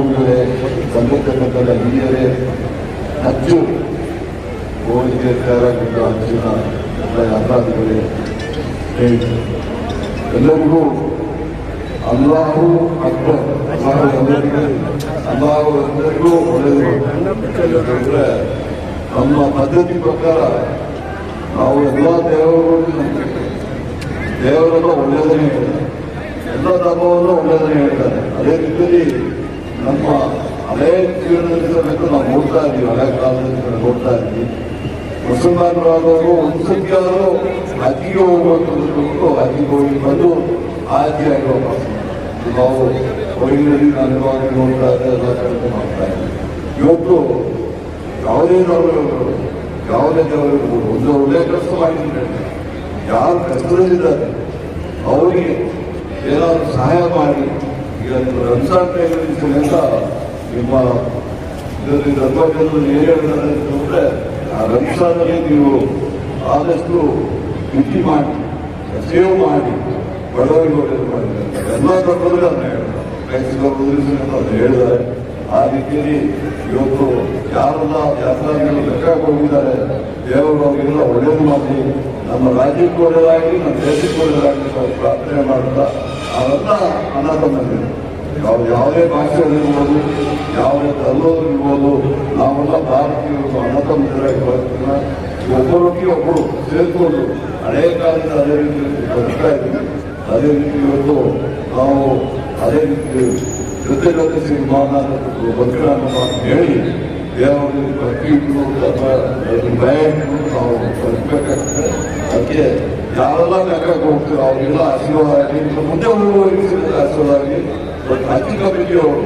ಗುರುಗಳೇ, ಬಂದಿರತಕ್ಕಂಥ ಹಿರಿಯರೇ, ಹೆಚ್ಚು ಹೋಲಿಕೆ ತಯಾರಾಗಿದ್ದ ಅಂಚಿನ ಯಾತ್ರಾದಿಗಳೇ, ಎಲ್ಲರಿಗೂ ಅಲ್ಲಾಹು ಅಕ್ಬರ್, ಅಲ್ಲಾಹು ಎಲ್ಲರಿಗೂ ಒಳ್ಳೆಯದು. ನಮ್ಮ ಪದ್ಧತಿ ಪ್ರಕಾರ ನಾವು ಎಲ್ಲ ದೇವರೆಲ್ಲ ಒಳ್ಳೆಯದನ್ನೇ ಹೇಳ್ತಾರೆ, ಎಲ್ಲ ಧರ್ಮವನ್ನು ಒಳ್ಳೆಯದನ್ನೇ ಹೇಳ್ತಾರೆ. ಅದೇ ರೀತಿಯಲ್ಲಿ ನಮ್ಮ ಹಳೆಯ ಜೀವನದಲ್ಲಿ ನಾವು ನೋಡ್ತಾ ಇದ್ದೀವಿ, ಹಳೆಯ ಕಾಲದಲ್ಲಿ ನೋಡ್ತಾ ಇದ್ದೀವಿ. ಮುಸಲ್ಮಾನರಾದವರು ಒಂದು ಸಂಖ್ಯಾದರೂ ಹಜ್ಜಿಗೆ ಹೋಗುವಂಥದ್ದು, ಹಜ್ಜಿಗೆ ಹೋಗಿ ಬಂದು ಆಯ್ಕೆಯಾಗಿ ವಾಪಸ್ ನಾವು ಹೊರಗಿನಲ್ಲಿ ನಾನು ನೋಡ್ತಾ ಇದ್ದೆ, ಎಲ್ಲ ಕಡೆ ಮಾಡ್ತಾ ಇದ್ದೀವಿ. ಇವತ್ತು ಯಾವುದೇ ಧರ್ಮಗಳು, ಯಾವುದೇ ದೇವರುಗಳು ಒಂದು ಒಳ್ಳೆಯ ಕೆಲಸ ಮಾಡಿದ್ರೆ ಯಾರು ಕಷ್ಟದಲ್ಲಿದ್ದಾರೆ ಅವರಿಗೆ ಏನಾದರೂ ಸಹಾಯ ಮಾಡಿ. ಈಗ ರಂಜಾನ್ ಟೈಮಲ್ಲಿ ಸಮೇತ ನಿಮ್ಮ ಇದರಲ್ಲಿ ಧರ್ಮದಲ್ಲಿ ಏನು ಹೇಳ್ತಾರೆ ಅಂತಂದರೆ, ಆ ರಂಜಾನಲ್ಲಿ ನೀವು ಆದಷ್ಟು ಮಿತಿ ಮಾಡಿ, ಸೇವ್ ಮಾಡಿ, ಬಡವರಿಗೆ ಒಳ್ಳೆಯದು ಮಾಡಿದ್ದಾರೆ. ಎಲ್ಲ ಧರ್ಮದಲ್ಲಿ ಅದನ್ನ ಹೇಳ್ತಾರೆ, ಕ್ರೈಸ್ತರು ಅದನ್ನು ಹೇಳಿದ್ದಾರೆ. ಆ ರೀತಿಯಲ್ಲಿ ಇವತ್ತು ಯಾರೆಲ್ಲ ಯಾತ್ರಾದಿಗಳು ಲೆಕ್ಕಕ್ಕೆ ಹೋಗಿದ್ದಾರೆ, ದೇವರು ಅವರಿಗೆಲ್ಲ ಒಳ್ಳೇದು ಮಾಡಿ, ನಮ್ಮ ರಾಜ್ಯಕ್ಕೆ ಒಳ್ಳೆಯದಾಗಲಿ, ನಮ್ಮ ದೇಶಕ್ಕೆ ಒಳ್ಳೆಯದಾಗಲಿ ಪ್ರಾರ್ಥನೆ ಮಾಡ್ತಾ ಅವೆಲ್ಲ ಅನಾಥಮಂದಿರು ಯಾವುದೇ ಭಾಷೆಯಲ್ಲಿರ್ಬೋದು, ಯಾವುದೇ ಧರ್ಮದಲ್ಲಿರ್ಬೋದು, ನಾವೆಲ್ಲ ಭಾರತೀಯರು ಅನಾಥಮಂದಿರಾಗಿ ಬರ್ತೀವಿ. ಒಬ್ಬರೊಟ್ಟಿಗೆ ಒಬ್ಬರು ಸೇರಿಕೊಂಡು ಹಳೆಯ ಕಾಲದಿಂದ ಅದೇ ರೀತಿ ಬದುಕ್ತಾ ಇದ್ದೀವಿ. ಅದೇ ರೀತಿ ಇವತ್ತು ನಾವು ಅದೇ ರೀತಿ ಜೊತೆ ಸೇರಿ ಬದುಕೋಣ ಹೇಳಿ ದೇವರಲ್ಲಿ ಭಕ್ತಿ ಇಟ್ಟು ಭಯ ಇಟ್ಟು ನಾವು ಬದುಕಬೇಕಾಗ್ತದೆ. ಅದಕ್ಕೆ ಯಾರೆಲ್ಲ ಲೆಕ್ಕಕ್ಕೆ ಹೋಗ್ತೀವಿ ಅವರೆಲ್ಲ ಆಶೀರ್ವಾದ ಆಗಲಿ, ಮುಂದೆ ಹೋಗುವ ಆಶೀರ್ವಾದ ಆಗಲಿ. ಬಟ್ ಅತಿ ಕಮಿಟಿಯವರು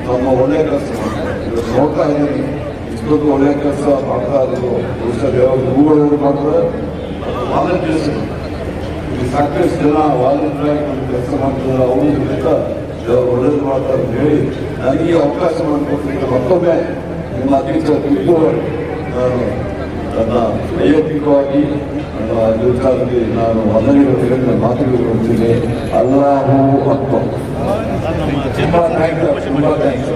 ನಮ್ಮ ಒಳ್ಳೆಯ ಕೆಲಸ ಮಾಡ್ತಾರೆ. ನೋಡ್ತಾ ಇದ್ದೀನಿ ಇಷ್ಟೊಂದು ಒಳ್ಳೆಯ ಕೆಲಸ ಮಾಡ್ತಾ ಇದ್ರು. ಬಹುಶಃ ಹೂಗಳು ಮಾಡ್ತಾರೆ, ವಾಲಂಟಿಯರ್ಸ್ ಸಾಕಷ್ಟು ಜನ ವಾಲಂಟಿಯರ್ ಆಗಿ ಕೆಲಸ ಮಾಡ್ತಾರೆ. ಅವರು ಸಮೇತ ಒಳ್ಳೇದು ಮಾಡ್ತಾರೆ ಅಂತ ಹೇಳಿ ನನಗೆ ಅವಕಾಶ ಮಾಡಿಕೊಟ್ಟಿದ್ದೆ. ಮತ್ತೊಮ್ಮೆ ನಿಮ್ಮ ಅಧ್ಯಕ್ಷ ತಿಳ್ಕೊ ನನ್ನ ವೈಯಕ್ತಿಕವಾಗಿ ನನ್ನ ಅಧಿಕಾರಕ್ಕೆ ನಾನು ವಂದನೆಗಳು ಹೇಳಿ ಮಾತುಗಳು ಕೊಡ್ತೀನಿ. ಅಲ್ಲಾಹು ಅಕ್ಬರ್. ತುಂಬಾ ಥ್ಯಾಂಕ್ಸ್.